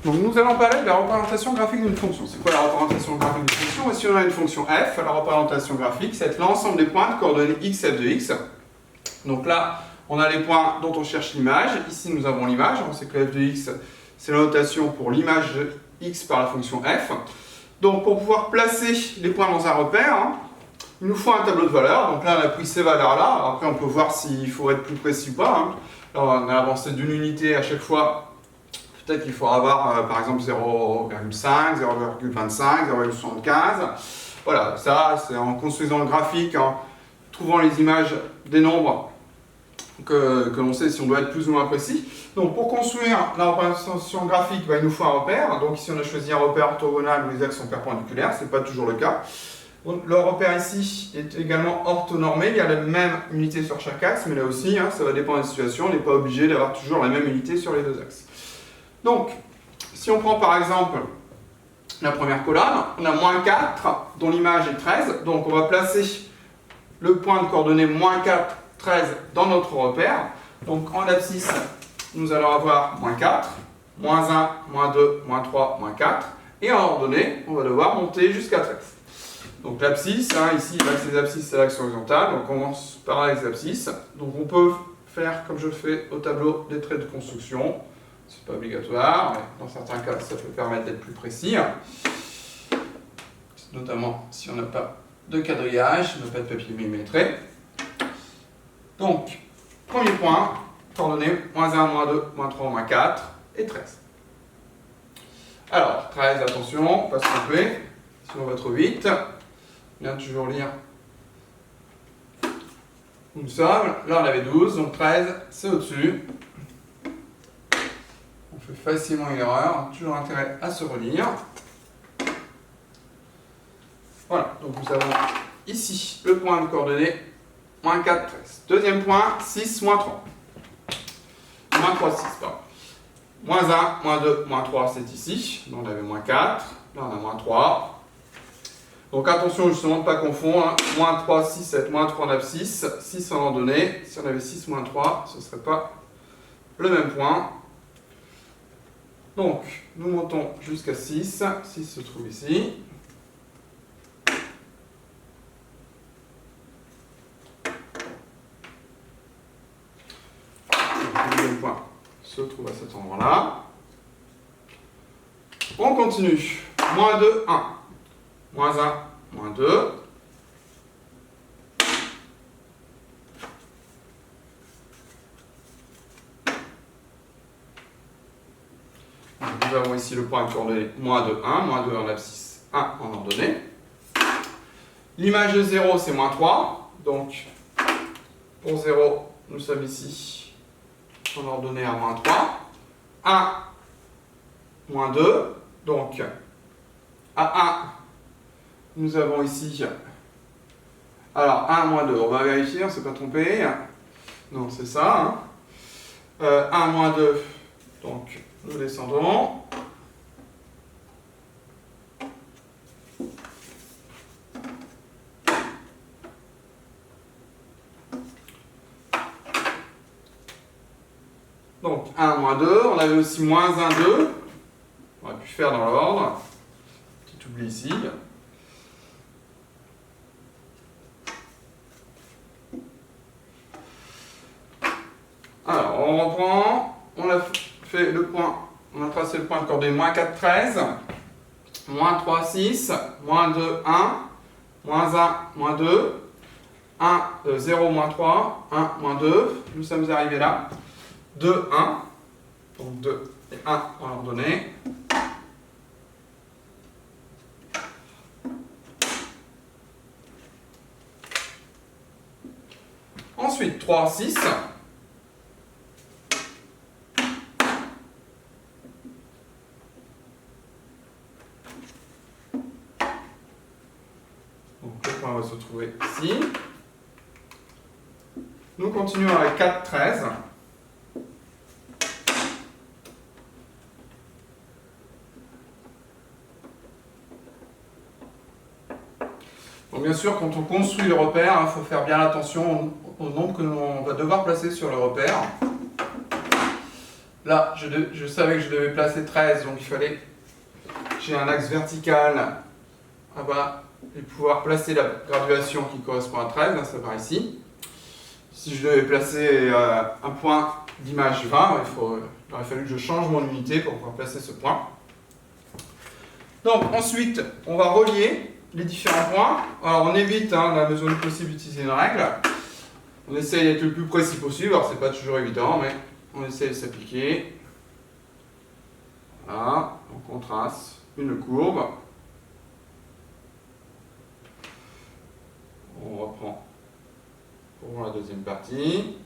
Donc nous allons parler de la représentation graphique d'une fonction. C'est quoi la représentation graphique d'une fonction? Et si on a une fonction f, la représentation graphique, c'est l'ensemble des points de coordonnées x, f de x. Donc là, on a les points dont on cherche l'image. Ici, nous avons l'image. On sait que le f de x, c'est la notation pour l'image de x par la fonction f. Donc pour pouvoir placer les points dans un repère, il nous faut un tableau de valeurs. Donc là, on a pris ces valeurs-là. Après, on peut voir s'il faut être plus précis ou pas. Alors, on a avancé d'une unité à chaque fois. Peut-être qu'il faudra avoir, par exemple, 0,5, 0,25, 0,75. Voilà, ça, c'est en construisant le graphique, en trouvant les images des nombres que l'on sait si on doit être plus ou moins précis. Donc, pour construire la représentation graphique, il nous faut un repère. Donc, ici, on a choisi un repère orthogonal où les axes sont perpendiculaires. Ce n'est pas toujours le cas. Donc, le repère ici est également orthonormé. Il y a la même unité sur chaque axe, mais là aussi, ça va dépendre des situations. On n'est pas obligé d'avoir toujours la même unité sur les deux axes. Donc, si on prend par exemple la première colonne, on a moins 4, dont l'image est 13. Donc, on va placer le point de coordonnée moins 4, 13 dans notre repère. Donc, en abscisse, nous allons avoir moins 4, moins 1, moins 2, moins 3, moins 4. Et en ordonnée, on va devoir monter jusqu'à 13. Donc, l'abscisse, ici, l'axe des abscisses, c'est l'axe horizontal. Donc, on commence par l'axe des abscisses. Donc, on peut faire, comme je le fais au tableau, des traits de construction. C'est pas obligatoire, mais dans certains cas, ça peut permettre d'être plus précis. Notamment si on n'a pas de quadrillage, on n'a pas de papier millimétré. Donc, premier point, coordonnées moins 1, moins 2, moins 3, moins 4 et 13. Alors, 13, attention, pas se tromper, sinon on va trop vite. Bien toujours lire où nous sommes. Là, on avait 12, donc 13, c'est au-dessus. On fait facilement une erreur, toujours intérêt à se relire. Voilà, donc nous avons ici le point de coordonnée, moins 4, 13. Deuxième point, 6, moins 3. Moins 3, 6, pardon. Moins 1, moins 2, moins 3, c'est ici. Donc on avait moins 4, là on a moins 3. Donc attention justement de ne pas confondre, moins 3, 6, 7, moins 3 en abscisse, 6 en ordonnée. Si on avait 6, moins 3, ce ne serait pas le même point. Donc, nous montons jusqu'à 6. 6 se trouve ici. Le deuxième point se trouve à cet endroit-là. On continue. Moins 2, 1. Moins 1, moins 2. Nous avons ici le point de coordonnée moins 2, 1, moins 2 en abscisse, 1 en ordonnée. L'image de 0, c'est moins 3. Donc, pour 0, nous sommes ici en ordonnée à moins 3. 1, moins 2. Donc, à 1, nous avons ici... Alors, 1, moins 2, on va vérifier, on ne s'est pas trompé. Non, c'est ça. 1, moins 2, donc... Nous descendons. Donc 1, moins 2. On avait aussi moins 1, 2. On aurait pu faire dans l'ordre. Petit oubli ici. Alors, on reprend. On a fait le point, on a tracé le point de coordonnée moins 4, 13, moins 3, 6, moins 2, 1, moins 1, moins 2, 1, 0, moins 3, 1, moins 2, nous sommes arrivés là, 2, 1, donc 2 et 1 en ordonnée. Ensuite, 3, 6. On va se trouver ici. Nous continuons avec 4, 13. Donc bien sûr, quand on construit le repère, il faut faire bien attention au nombre que l'on va devoir placer sur le repère. là, je savais que je devais placer 13, donc il fallait que j'ai un axe vertical là-bas et pouvoir placer la graduation qui correspond à 13, là, ça va ici. Si je devais placer un point d'image 20, il aurait fallu que je change mon unité pour pouvoir placer ce point. Donc ensuite, on va relier les différents points. Alors on évite, dans la mesure du possible, d'utiliser une règle. On essaye d'être le plus précis possible, alors c'est pas toujours évident, mais on essaye de s'appliquer. Voilà, donc on trace une courbe. On reprend pour la deuxième partie.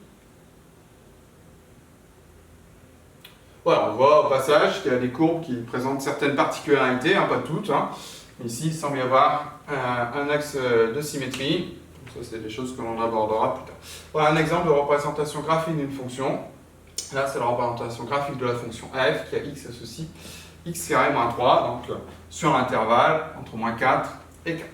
Voilà, on voit au passage qu'il y a des courbes qui présentent certaines particularités, pas toutes. Ici, il semble y avoir un axe de symétrie. Ça, c'est des choses que l'on abordera plus tard. Voilà un exemple de représentation graphique d'une fonction. Là, c'est la représentation graphique de la fonction f qui a x associe x carré moins 3, donc sur l'intervalle entre moins 4 et 4.